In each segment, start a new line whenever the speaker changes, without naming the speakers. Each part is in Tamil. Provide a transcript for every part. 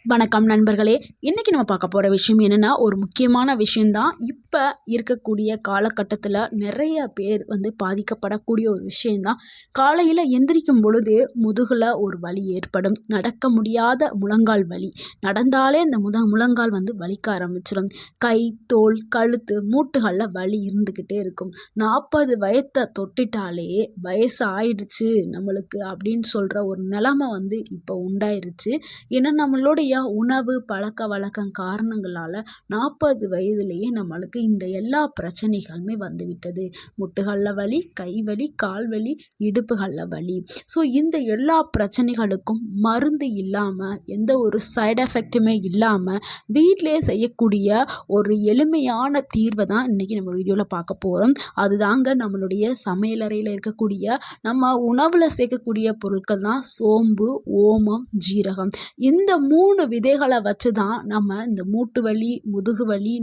வணக்கம் நண்பர்களே. இன்றைக்கி நம்ம பார்க்க போகிற விஷயம் என்னென்னா, ஒரு முக்கியமான விஷயந்தான். இப்போ இருக்கக்கூடிய காலகட்டத்தில் நிறைய பேர் பாதிக்கப்படக்கூடிய ஒரு விஷயந்தான். காலையில் எந்திரிக்கும் பொழுது முதுகில் ஒரு வலி ஏற்படும். நடக்க முடியாத முழங்கால் வலி, நடந்தாலே அந்த முழங்கால் வலிக்க ஆரம்பிச்சிடும். கை, தோல், கழுத்து, மூட்டுகளில் வலி இருந்துக்கிட்டே இருக்கும். 40 வயதை தொட்டிட்டாலே வயசு ஆயிடுச்சு நம்மளுக்கு அப்படின்னு சொல்கிற ஒரு நிலைமை இப்போ உண்டாயிருச்சு. ஏன்னா நம்மளுடைய உணவு பழக்க வழக்கம் காரணங்களால் 40 வயதிலேயே நம்மளுக்கு இந்த எல்லா பிரச்சனைகளுமே வந்துவிட்டது. முட்டுகளில் வலி, கை வலி, கால் வலி, இடுப்புகளில் வலி. ஸோ இந்த எல்லா பிரச்சனைகளுக்கும் மருந்து இல்லாமல், எந்த ஒரு சைடு எஃபெக்ட்டுமே இல்லாமல் வீட்டிலே செய்யக்கூடிய ஒரு எளிமையான தீர்வை தான் இன்றைக்கி நம்ம வீடியோவில் பார்க்க போகிறோம். அதுதாங்க நம்மளுடைய சமையலறையில் இருக்கக்கூடிய நம்ம உணவில் சேர்க்கக்கூடிய பொருட்கள் தான் சோம்பு, ஓமம், ஜீரகம். இந்த 3 விதைகளை வச்சு தான் நம்ம இந்த மூட்டு வலி, முதுகு வலி,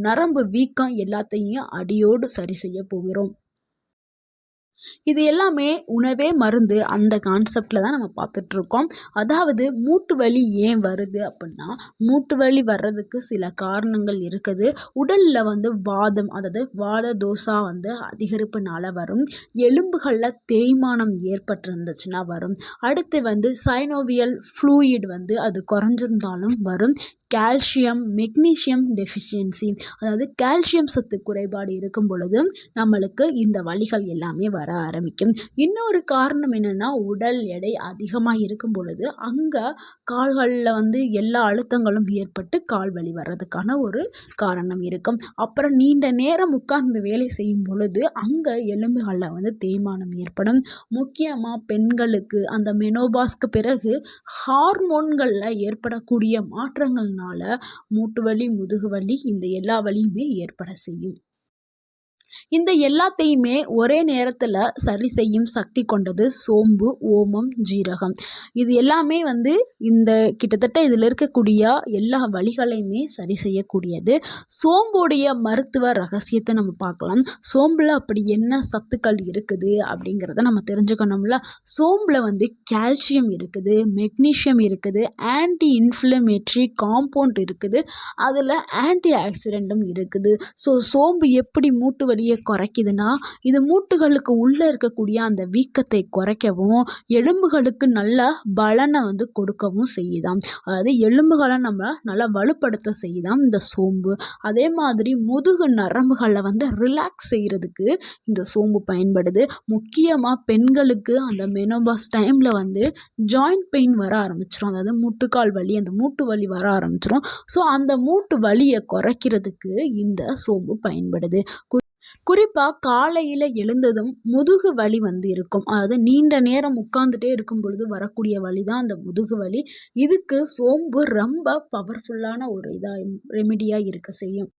நரம்பு வீக்கம் எல்லாத்தையும் அடியோடு சரி செய்ய போகிறோம். இது எல்லாமே உணவே மருந்து அந்த கான்செப்டில் தான் நம்ம பார்த்துட்ருக்கோம். அதாவது மூட்டு வலி ஏன் வருது அப்படின்னா, மூட்டு வலி வர்றதுக்கு சில காரணங்கள் இருக்குது. உடலில் வாதம், அதாவது வாத தோசா அதிகரிப்புனால வரும். எலும்புகளில் தேய்மானம் ஏற்பட்டிருந்துச்சுன்னா வரும். அடுத்து சைனோவியல் ஃப்ளூயிட் அது குறைஞ்சிருந்தாலும் வரும். கால்சியம், மெக்னீசியம் டெஃபிஷியன்சி, அதாவது கால்சியம் சத்து குறைபாடு இருக்கும் பொழுது நம்மளுக்கு இந்த வலிகள் எல்லாமே வர ஆரம்பிக்கும். இன்னொரு காரணம் என்னென்னா, உடல் எடை அதிகமாக இருக்கும் பொழுது அங்கே கால்களில் எல்லா அழுத்தங்களும் ஏற்பட்டு கால் வலி வர்றதுக்கான ஒரு காரணம் இருக்கும். அப்புறம் நீண்ட நேரம் உட்கார்ந்து வேலை செய்யும் பொழுது அங்கே எலும்புகளில் தேய்மானம் ஏற்படும். முக்கியமாக பெண்களுக்கு அந்த மெனோபாஸ்க்கு பிறகு ஹார்மோன்களில் ஏற்படக்கூடிய மாற்றங்கள் மூட்டு வலி, முதுகு வலி, இந்த எல்லா வலியுமே ஏற்பட செய்யும். இந்த எல்லாத்தையுமே ஒரே நேரத்தில் சரி செய்யும் சக்தி கொண்டது சோம்பு, ஓமம், ஜீரகம். இது எல்லாமே இந்த கிட்டத்தட்ட இதில் இருக்கக்கூடிய எல்லா வலிகளையுமே சரி செய்யக்கூடியது. சோம்புடைய மருத்துவ ரகசியத்தை நம்ம பார்க்கலாம். சோம்பில் அப்படி என்ன சத்துக்கள் இருக்குது அப்படிங்கிறத நம்ம தெரிஞ்சுக்கணும்ல. சோம்பில் கால்சியம் இருக்குது, மெக்னீஷியம் இருக்குது, ஆன்டி இன்ஃப்ளமேட்ரி காம்பவுண்ட் இருக்குது, அதில் ஆன்டி ஆக்சிடென்ட்டும் இருக்குது. ஸோ சோம்பு எப்படி மூட்டு வலியை குறைக்குதுன்னா, இது மூட்டுகளுக்கு உள்ளே இருக்கக்கூடிய அந்த வீக்கத்தை குறைக்கவும், எலும்புகளுக்கு நல்ல பலனை கொடுக்கவும் செய்யுதாம். அதாவது எலும்புகளை நம்ம நல்லா வலுப்படுத்த செய்யுதாம் இந்த சோம்பு. அதே மாதிரி முதுகு நரம்புகளை ரிலாக்ஸ் செய்கிறதுக்கு இந்த சோம்பு பயன்படுது. முக்கியமாக பெண்களுக்கு அந்த மெனோபாஸ் டைமில் ஜாயிண்ட் பெயின் வர ஆரம்பிச்சிடும். அதாவது மூட்டுக்கால் வலி, அந்த மூட்டு வலி வர ஆரம்பிச்சிடும். ஸோ அந்த மூட்டு வலியை குறைக்கிறதுக்கு இந்த சோம்பு பயன்படுது. குறிப்பாக காலையில் எழுந்ததும் முதுகு வலி இருக்கும். அதாவது நீண்ட நேரம் உட்கார்ந்துட்டே இருக்கும் பொழுது வரக்கூடிய வலி தான் அந்த முதுகு வலி. இதுக்கு சோம்பு ரொம்ப பவர்ஃபுல்லான ஒரு ரெமிடியாக இருக்க செய்யும்.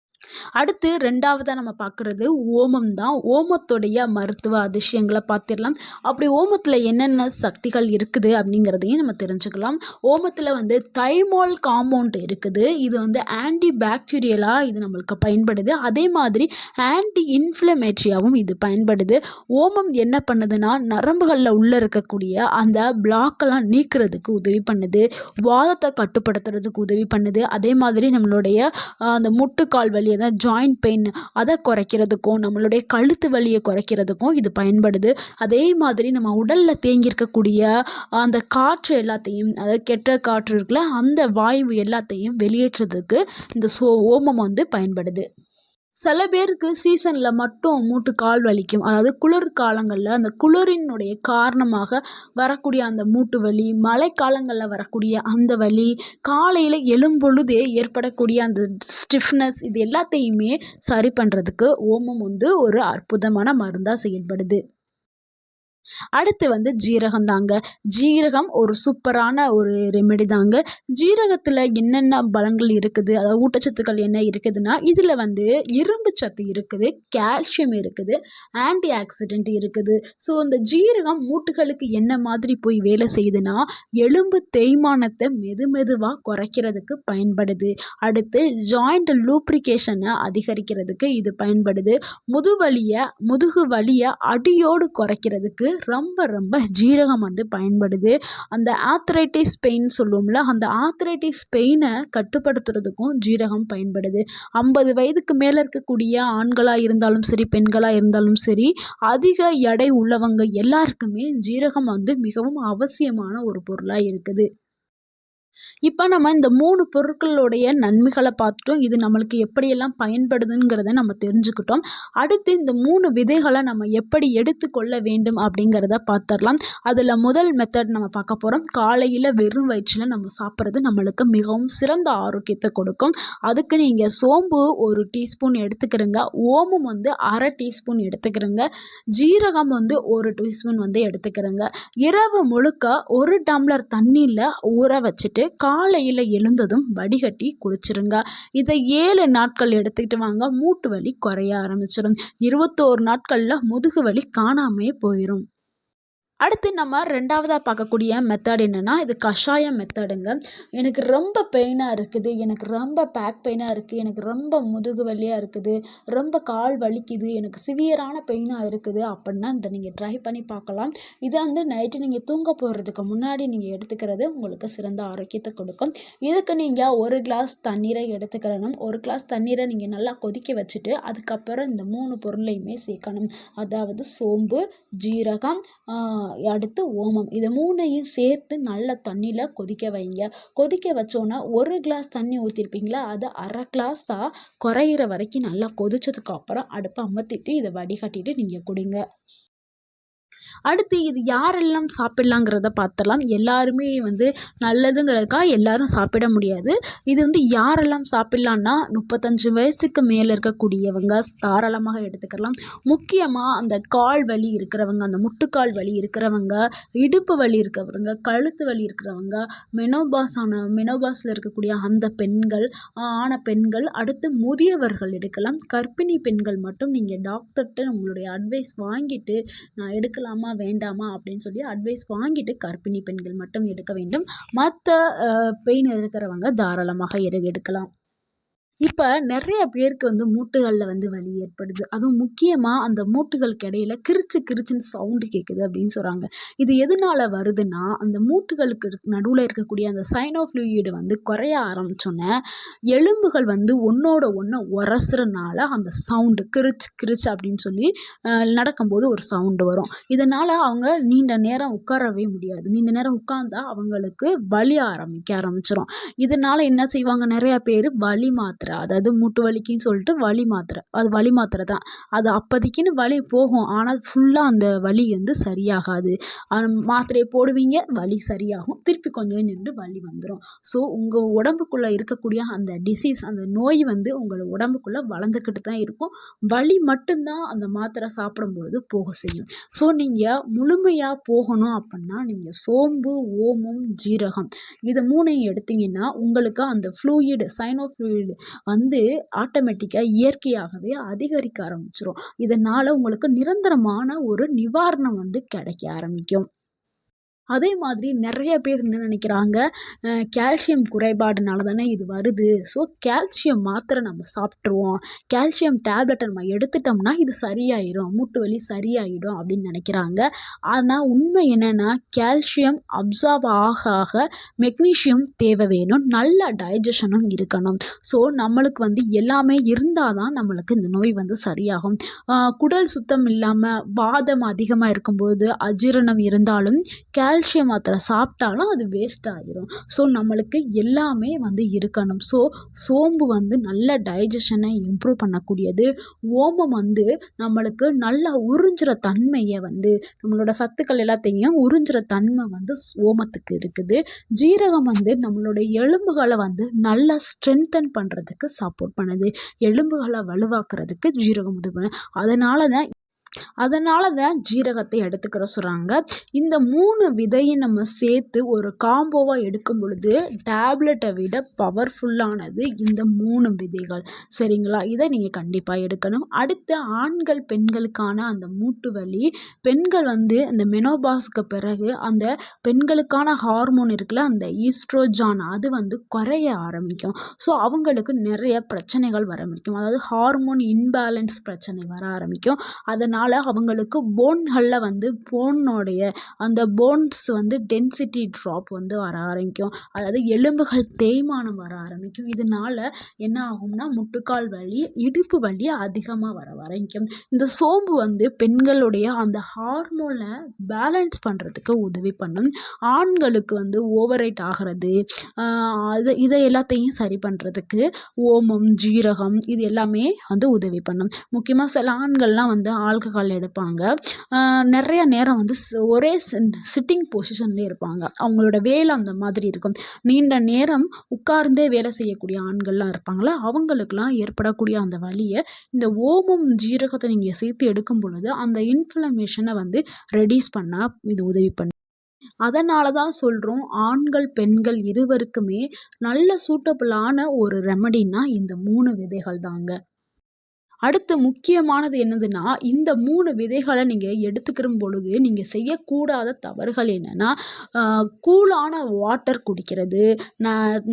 அடுத்து 2ஆவதாக நம்ம பார்க்குறது ஓமம் தான். ஓமத்துடைய மருத்துவ அதிசயங்களை பார்த்திடலாம். அப்படி ஓமத்தில் என்னென்ன சக்திகள் இருக்குது அப்படிங்கிறதையும் நம்ம தெரிஞ்சுக்கலாம். ஓமத்தில் தைமோல் காம்பவுண்ட் இருக்குது. இது ஆன்டி பாக்டீரியலாக இது நம்மளுக்கு பயன்படுது. அதே மாதிரி ஆன்டி இன்ஃப்ளமேட்ரியாகவும் இது பயன்படுது. ஓமம் என்ன பண்ணுதுன்னா, நரம்புகளில் உள்ளே இருக்கக்கூடிய அந்த பிளாக்கெல்லாம் நீக்கிறதுக்கு உதவி பண்ணுது. வாதத்தை கட்டுப்படுத்துறதுக்கு உதவி பண்ணுது. அதே மாதிரி நம்மளுடைய அந்த முட்டுக்கால் வலி, அதாவது ஜாயிண்ட் பெயின், அதை குறைக்கிறதுக்கும், நம்மளுடைய கழுத்து வலியை குறைக்கிறதுக்கும் இது பயன்படுது. அதே மாதிரி நம்ம உடலில் தேங்கியிருக்கக்கூடிய அந்த காற்று எல்லாத்தையும், அதாவது கெட்ட காற்று இருக்குல்ல, அந்த வாயு எல்லாத்தையும் வெளியேற்றுறதுக்கு இந்த ஓமம் பயன்படுது. சில பேருக்கு சீசனில் மட்டும் மூட்டு கால் வலிக்கும். அதாவது குளிர் காலங்களில் அந்த குளிரினுடைய காரணமாக வரக்கூடிய அந்த மூட்டு வலி, மழைக்காலங்களில் வரக்கூடிய அந்த வலி, காலையில் எழும்பொழுதே ஏற்படக்கூடிய அந்த ஸ்டிஃப்னஸ், இது எல்லாத்தையுமே சரி பண்ணுறதுக்கு ஓமம் ஒரு அற்புதமான மருந்தாக செயல்படுது. அடுத்து ஜீரகம் தாங்க. ஜீரகம் ஒரு சூப்பரான ஒரு ரெமெடி தாங்க. ஜீரகத்தில் என்னென்ன பலன்கள் இருக்குது, அதாவது ஊட்டச்சத்துக்கள் என்ன இருக்குதுன்னா, இதில் இரும்பு சத்து இருக்குது, கால்சியம் இருக்குது, ஆன்டி ஆக்சிடென்ட் இருக்குது. ஸோ இந்த ஜீரகம் மூட்டுகளுக்கு என்ன மாதிரி போய் வேலை செய்யுதுன்னா, எலும்பு தேய்மானத்தை மெதுவாக குறைக்கிறதுக்கு பயன்படுது. அடுத்து ஜாயிண்ட் லூப்ரிகேஷனை அதிகரிக்கிறதுக்கு இது பயன்படுது. முதுகு வலியை அடியோடு குறைக்கிறதுக்கு ரொம்ப ரொம்ப ஜீரகம் வந்து பயன்படுது. அந்த ஆர்த்ரைட்டிஸ் பெயின் சொல்லுவோம்ல, அந்த ஆர்த்ரைட்டிஸ் பெயினை கட்டுப்படுத்துறதுக்கும் ஜீரகம் பயன்படுது. 50 வயதுக்கு மேலே இருக்கக்கூடிய ஆண்களாக இருந்தாலும் சரி, பெண்களாக இருந்தாலும் சரி, அதிக எடை உள்ளவங்க எல்லாருக்குமே ஜீரகம் வந்து மிகவும் அவசியமான ஒரு பொருளாக இருக்குது. இப்போ நம்ம இந்த 3 பொருட்களுடைய நன்மைகளை பார்த்துட்டோம். இது நம்மளுக்கு எப்படியெல்லாம் பயன்படுதுங்கிறத நம்ம தெரிஞ்சுக்கிட்டோம். அடுத்து இந்த 3 விதைகளை நம்ம எப்படி எடுத்துக்கொள்ள வேண்டும் அப்படிங்கிறத பார்த்துடலாம். அதில் முதல் மெத்தட் நம்ம பார்க்க போகிறோம். காலையில் வெறும் வயிற்றில் நம்ம சாப்பிட்றது நம்மளுக்கு மிகவும் சிறந்த ஆரோக்கியத்தை கொடுக்கும். அதுக்கு நீங்கள் சோம்பு 1 டீஸ்பூன் எடுத்துக்கிறங்க, ஓமம் வந்து 1/2 டீஸ்பூன் எடுத்துக்கிறங்க, ஜீரகம் வந்து 1 டீஸ்பூன் வந்து எடுத்துக்கிறங்க. இரவு முழுக்க 1 டம்ளர் தண்ணியில் ஊற வச்சுட்டு காலையில் எழுந்ததும் வடிகட்டி குடிச்சிருங்க. இதை 7 நாட்கள் எடுத்துக்கிட்டு வாங்க. மூட்டு வலி குறைய ஆரம்பிச்சிடும். 21 நாட்களில் முதுகு வலி காணாமே போயிடும். அடுத்து நம்ம 2வதா பார்க்கக்கூடிய மெத்தட் என்னென்னா, இது கஷாய மெத்தடுங்க. எனக்கு ரொம்ப பெயினாக இருக்குது, எனக்கு ரொம்ப பேக் பெயினாக இருக்குது, எனக்கு ரொம்ப முதுகு வலியாக இருக்குது, ரொம்ப கால் வலிக்குது, எனக்கு சிவியரான பெயினாக இருக்குது அப்படின்னா இதை நீங்கள் ட்ரை பண்ணி பார்க்கலாம். இதை வந்து நைட்டு நீங்கள் தூங்க போகிறதுக்கு முன்னாடி நீங்கள் எடுத்துக்கிறது உங்களுக்கு சிறந்த ஆரோக்கியத்தை கொடுக்கும். இதுக்கு நீங்கள் 1 கிளாஸ் தண்ணீரை எடுத்துக்கிறணும். 1 கிளாஸ் தண்ணீரை நீங்கள் நல்லா கொதிக்க வச்சுட்டு அதுக்கப்புறம் இந்த 3 பொருளையுமே சேர்க்கணும். அதாவது சோம்பு, ஜீரகம், அடுத்து ஓமம், இது 3ஐயும் சேர்த்து நல்ல தண்ணியில் கொதிக்க வைங்க. கொதிக்க வச்சோன்னா 1 கிளாஸ் தண்ணி ஊற்றிருப்பீங்களா, அது 1/2 கிளாஸாக குறையிற வரைக்கும் நல்லா கொதிச்சதுக்கு அப்புறம் அடுப்பை அமர்த்திட்டு இதை வடிகட்டிட்டு நீங்கள் குடிங்க. அடுத்து இது யாரெல்லாம் சாப்பிட்லாங்கிறத பார்த்துடலாம். எல்லாருமே வந்து நல்லதுங்கிறதுக்காக எல்லாரும் சாப்பிட முடியாது. இது வந்து யாரெல்லாம் சாப்பிட்லான்னா 35 வயசுக்கு மேலே இருக்கக்கூடியவங்க தாராளமாக எடுத்துக்கலாம். முக்கியமாக அந்த கால் வலி இருக்கிறவங்க, அந்த முட்டுக்கால் வலி இருக்கிறவங்க, இடுப்பு வலி இருக்கிறவங்க, கழுத்து வலி இருக்கிறவங்க, மெனோபாஸில் இருக்கக்கூடிய அந்த பெண்கள், ஆன பெண்கள், அடுத்து முதியவர்கள் எடுக்கலாம். கர்ப்பிணி பெண்கள் மட்டும் நீங்கள் டாக்டர்கிட்ட உங்களுடைய அட்வைஸ் வாங்கிட்டு நான் எடுக்கலாமா வேண்டாமா அப்படின்னு சொல்லி அட்வைஸ் வாங்கிட்டு கர்ப்பிணி பெண்கள் மட்டும் எடுக்க வேண்டும். மற்ற பெயின் இருக்கிறவங்க தாராளமாக எடுக்கலாம். இப்போ நிறைய பேருக்கு வந்து மூட்டுகளில் வந்து வலி ஏற்படுது. அதுவும் முக்கியமாக அந்த மூட்டுகளுக்கு இடையில கிரிச்சுன்னு சவுண்டு கேட்குது அப்படின்னு சொல்கிறாங்க. இது எதனால் வருதுன்னா, அந்த மூட்டுகளுக்கு நடுவில் இருக்கக்கூடிய அந்த சைனோஃப்ளூயிடு வந்து குறைய ஆரம்பித்தோன்னே எலும்புகள் வந்து ஒன்றோட ஒன்று உரசுறனால அந்த சவுண்டு கிரிச் அப்படின்னு சொல்லி நடக்கும்போது ஒரு சவுண்டு வரும். இதனால் அவங்க நீண்ட நேரம் உட்காரவே முடியாது. நீண்ட நேரம் உட்கார்ந்தா அவங்களுக்கு வலி ஆரம்பிச்சிடும். இதனால் என்ன செய்வாங்க, நிறையா பேர் வலி மாத்திரை, அதாவது மூட்டு வலிக்குன்னு சொல்லிட்டு வலி மாத்திரை, அது வலி மாத்திரை தான். அது அப்போதைக்குன்னு வலி போகும், ஆனால் ஃபுல்லாக அந்த வலி வந்து சரியாகாது. மாத்திரையை போடுவீங்க, வலி சரியாகும், திருப்பி கொஞ்சம் நின்று வலி வந்துடும். ஸோ உங்கள் உடம்புக்குள்ளே இருக்கக்கூடிய அந்த டிசீஸ், அந்த நோய் வந்து உங்கள் உடம்புக்குள்ளே வளர்ந்துக்கிட்டு தான் இருக்கும். வலி மட்டும்தான் அந்த மாத்திரை சாப்பிடும்பொழுது போக செய்யும். ஸோ நீங்கள் முழுமையாக போகணும் அப்படின்னா நீங்கள் சோம்பு, ஓமம், ஜீரகம் இது 3ஐயும் எடுத்தீங்கன்னா உங்களுக்கு அந்த சைனோஃப்ளூயிடு வந்து ஆட்டோமேட்டிக்காக இயற்கையாகவே அதிகரிக்க ஆரம்பிச்சிடும். இதனால் உங்களுக்கு நிரந்தரமான ஒரு நிவாரணம் வந்து கிடைக்க ஆரம்பிக்கும். அதே மாதிரி நிறைய பேர் என்ன நினைக்கிறாங்க, கால்சியம் குறைபாடுனால தானே இது வருது, ஸோ கால்சியம் மாத்திரை நம்ம சாப்பிட்ருவோம், கால்சியம் டேப்லெட்டை நம்ம எடுத்துட்டோம்னா இது சரியாயிடும், மூட்டு வலி சரியாயிடும் அப்படின்னு நினைக்கிறாங்க. ஆனால் உண்மை என்னென்னா, கால்சியம் அப்சார்ப் ஆக ஆக மெக்னீஷியம் தேவை வேணும், நல்ல டைஜஷனும் இருக்கணும். ஸோ நம்மளுக்கு வந்து எல்லாமே இருந்தால் தான் நம்மளுக்கு இந்த நோய் வந்து சரியாகும். குடல் சுத்தம் இல்லாமல் வாதம் அதிகமாக இருக்கும்போது அஜீரணம் இருந்தாலும் கால்சியம் மாத்திரை சாப்பிட்டாலும் அது வேஸ்ட் ஆகிரும். ஸோ நம்மளுக்கு எல்லாமே வந்து இருக்கணும். ஸோ சோம்பு வந்து நல்ல டைஜஷனை இம்ப்ரூவ் பண்ணக்கூடியது. ஓமம் வந்து நம்மளுக்கு நல்லா உறிஞ்சுற தன்மையை வந்து நம்மளோட சத்துக்கள் எல்லாத்தையும் உறிஞ்சுற தன்மை வந்து ஓமத்துக்கு இருக்குது. ஜீரகம் வந்து நம்மளுடைய எலும்புகளை வந்து நல்லா ஸ்ட்ரென்தன் பண்ணுறதுக்கு சப்போர்ட் பண்ணுது. எலும்புகளை வலுவாக்குறதுக்கு ஜீரகம் உதவி பண்ணுது. அதனால தான் ஜீரகத்தை எடுத்துக்கிற சொல்கிறாங்க. இந்த 3 விதையும் நம்ம சேர்த்து ஒரு காம்போவாக எடுக்கும் பொழுது டேப்லெட்டை விட பவர்ஃபுல்லானது இந்த 3 விதைகள். சரிங்களா, இதை நீங்கள் கண்டிப்பாக எடுக்கணும். அடுத்து ஆண்கள் பெண்களுக்கான அந்த மூட்டு வலி, பெண்கள் வந்து அந்த மெனோபாஸ்க்கு பிறகு அந்த பெண்களுக்கான ஹார்மோன் இருக்குல்ல, அந்த ஈஸ்ட்ரோஜான் அது வந்து குறைய ஆரம்பிக்கும். ஸோ அவங்களுக்கு நிறைய பிரச்சனைகள் வர ஆரம்பிக்கும். அதாவது ஹார்மோன் இன்பேலன்ஸ் பிரச்சனை வர ஆரம்பிக்கும். அதனால் அதனால் அவங்களுக்கு போன்களில் வந்து அந்த போன்ஸ் வந்து டென்சிட்டி ட்ராப் வந்து வர ஆரம்பிக்கும். அதாவது எலும்புகள் தேய்மானம் வர ஆரம்பிக்கும். இதனால் என்ன ஆகும்னா முட்டுக்கால் வலி, இடுப்பு வலி அதிகமாக வர ஆரம்பிக்கும். இந்த சோம்பு வந்து பெண்களுடைய அந்த ஹார்மோனை பேலன்ஸ் பண்ணுறதுக்கு உதவி பண்ணும். ஆண்களுக்கு வந்து ஓவர் வெயிட் ஆகிறது, இதை எல்லாத்தையும் சரி பண்ணுறதுக்கு ஓமம், ஜீரகம் இது எல்லாமே வந்து உதவி பண்ணும். முக்கியமாக சில ஆண்கள்லாம் வந்து ஆல்கஹால் எடுப்பாங்க. நிறைய நேரம் வந்து ஒரே சிட்டிங் பொசிஷன்லேயே இருப்பாங்க. அவங்களோட வேலை அந்த மாதிரி இருக்கும். நீண்ட நேரம் உட்கார்ந்தே வேலை செய்யக்கூடிய ஆண்கள்லாம் இருப்பாங்களா, அவங்களுக்கெல்லாம் ஏற்படக்கூடிய அந்த வலியை இந்த ஓமம், ஜீரகத்தை நீங்கள் சேர்த்து எடுக்கும் பொழுது அந்த இன்ஃப்ளமேஷனை வந்து ரெடியூஸ் பண்ண இது உதவி பண்ணும். அதனால தான் சொல்கிறோம், ஆண்கள் பெண்கள் இருவருக்குமே நல்ல சூட்டபிளான ஒரு ரெமடின்னா இந்த 3 விதைகள் தாங்க. அடுத்து முக்கியமானது என்னதுன்னா, இந்த 3 விதைகளை நீங்கள் எடுத்துக்கிற பொழுது நீங்கள் செய்யக்கூடாத தவறுகள் என்னென்னா, கூலான வாட்டர் குடிக்கிறது,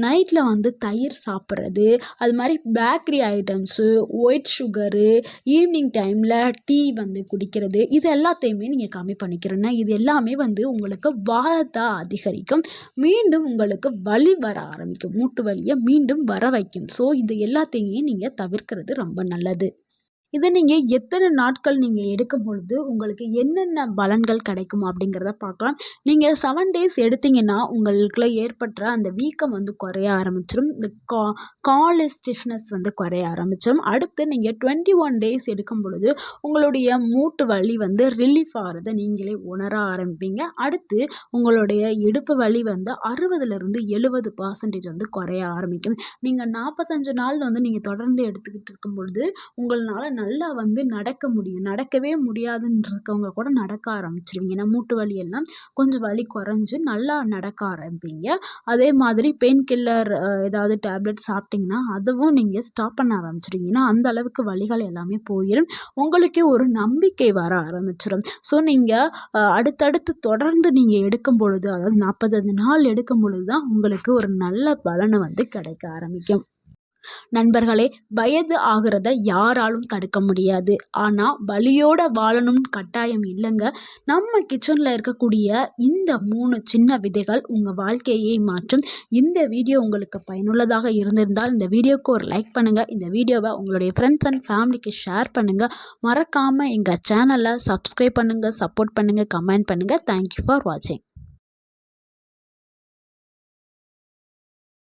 நைட்டில் வந்து தயிர் சாப்பிட்றது, அது மாதிரி bakery items, white sugar, evening டைமில் டீ வந்து குடிக்கிறது, இது எல்லாத்தையுமே நீங்கள் கம்மி பண்ணிக்கிறேன்னா இது எல்லாமே வந்து உங்களுக்கு வாதத்தை அதிகரிக்கும். மீண்டும் உங்களுக்கு வலி வர ஆரம்பிக்கும். மூட்டு வலியை மீண்டும் வர வைக்கும். ஸோ இது எல்லாத்தையுமே நீங்கள் தவிர்க்கிறது ரொம்ப நல்லது. இதை நீங்கள் எத்தனை நாட்கள் நீங்கள் எடுக்கும் பொழுது உங்களுக்கு என்னென்ன பலன்கள் கிடைக்கும் அப்படிங்கிறத பார்க்கலாம். நீங்கள் 7 டேஸ் எடுத்தீங்கன்னா உங்களுக்குள்ள ஏற்பட்ட அந்த வீக்கம் வந்து குறைய ஆரம்பிச்சிடும். இந்த கால் ஸ்டிஃப்னஸ் வந்து குறைய ஆரம்பிச்சிடும். அடுத்து நீங்கள் 21 டேஸ் எடுக்கும் பொழுது உங்களுடைய மூட்டு வலி வந்து ரிலீஃப் ஆகிறத நீங்களே உணர ஆரம்பிப்பீங்க. அடுத்து உங்களுடைய இடுப்பு வலி வந்து 60லேருந்து 70% வந்து குறைய ஆரம்பிக்கும். நீங்கள் 45 நாள் வந்து நீங்கள் தொடர்ந்து எடுத்துக்கிட்டு இருக்கும் பொழுது உங்களால் நல்லா வந்து நடக்க முடியும். நடக்கவே முடியாதுன்னு இருக்கவங்க கூட நடக்க ஆரம்பிச்சிருவீங்க. ஏன்னா மூட்டு வலி எல்லாம் கொஞ்சம் வலி குறைஞ்சு நல்லா நடக்க ஆரம்பிப்பீங்க. அதே மாதிரி பெயின் கில்லர் ஏதாவது டேப்லெட் சாப்பிட்டிங்கன்னா அதுவும் நீங்கள் ஸ்டாப் பண்ண ஆரம்பிச்சிருவீங்க. ஏன்னா அந்த அளவுக்கு வலிகள் எல்லாமே போயிடும். உங்களுக்கே ஒரு நம்பிக்கை வர ஆரம்பிச்சிடும். ஸோ நீங்கள் அடுத்தடுத்து தொடர்ந்து நீங்கள் எடுக்கும் பொழுது, அதாவது 45 நாள் எடுக்கும் பொழுது தான் உங்களுக்கு ஒரு நல்ல பலனை வந்து கிடைக்க ஆரம்பிக்கும். நண்பர்களே, வயது ஆகிறத யாராலும் தடுக்க முடியாது. ஆனால் வலியோட வாழணும்னு கட்டாயம் இல்லைங்க. நம்ம கிச்சனில் இருக்கக்கூடிய இந்த 3 சின்ன விதைகள் உங்கள் வாழ்க்கையை மாற்றும். இந்த வீடியோ உங்களுக்கு பயனுள்ளதாக இருந்திருந்தால் இந்த வீடியோவுக்கு ஒரு லைக் பண்ணுங்கள். இந்த வீடியோவை உங்களுடைய ஃப்ரெண்ட்ஸ் அண்ட் ஃபேமிலிக்கு ஷேர் பண்ணுங்கள். மறக்காமல் எங்கள் சேனலை சப்ஸ்கிரைப் பண்ணுங்கள், சப்போர்ட் பண்ணுங்கள், கமெண்ட் பண்ணுங்கள். தேங்க்யூ ஃபார் வாட்சிங்.